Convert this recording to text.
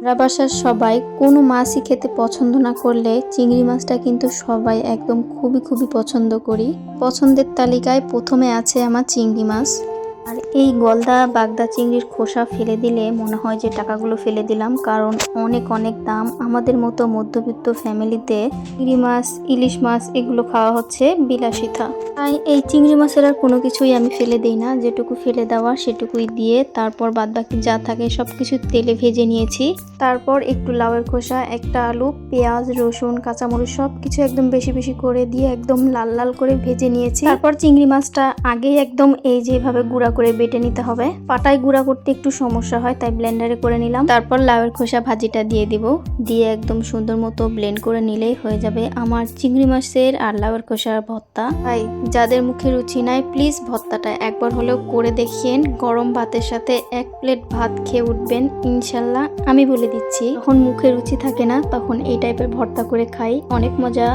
আমরা বাসার সবাই কোনো মাছই খেতে পছন্দ না করলে চিংড়ি মাছটা কিন্তু সবাই একদম খুবই খুবই পছন্দ করি। পছন্দের তালিকায় প্রথমে আছে আমার চিংড়ি মাছ। আর এই গলদা বাগদা চিংড়ির খোসা ফেলে দিলে মনে হয় যে টাকাগুলো ফেলে দিলাম, কারণ অনেক অনেক দাম। আমাদের মতো মধ্যবিত্ত ফ্যামিলিতে চিংড়ি মাছ, ইলিশ মাছ এগুলো খাওয়া হচ্ছে বিলাসিতা। তাই এই চিংড়ি মাছের আর কোনো কিছুই আমি ফেলে দিই না, যেটুকু ফেলে দেওয়া সেটুকুই দিয়ে তারপর বাদবাকি যা থাকে সবকিছু তেলে ভেজে নিয়েছি। তারপর একটু লাউয়ের খোসা, একটা আলু, পেঁয়াজ, রসুন, কাঁচামরিচ সবকিছু একদম বেশি বেশি করে দিয়ে একদম লাল লাল করে ভেজে নিয়েছি। তারপর চিংড়ি মাছটা আগেই একদম এই যেভাবে গুঁড়া করে বেটে নিতে হবে। পাটায় গুঁড়া করতে একটু সমস্যা হয়, তাই ব্লেন্ডারে করে নিলাম। তারপর লাউয়ের খোসা ভাজিটা দিয়ে দিব, দিয়ে একদম সুন্দর মতো ব্লেন্ড করে নিলেই হয়ে যাবে আমার চিংড়ি মাছের আর লাউয়ের খোসার ভর্তা। তাই যাদের মুখে রুচি নাই প্লিজ ভর্তাটা একবার হলেও করে দেখিয়েন। গরম ভাতের সাথে 1 প্লেট ভাত খেয়ে উঠবেন ইনশাল্লাহ, আমি বলে দিচ্ছি। যখন মুখে রুচি থাকে না তখন এই টাইপের ভর্তা করে খাই, অনেক মজা।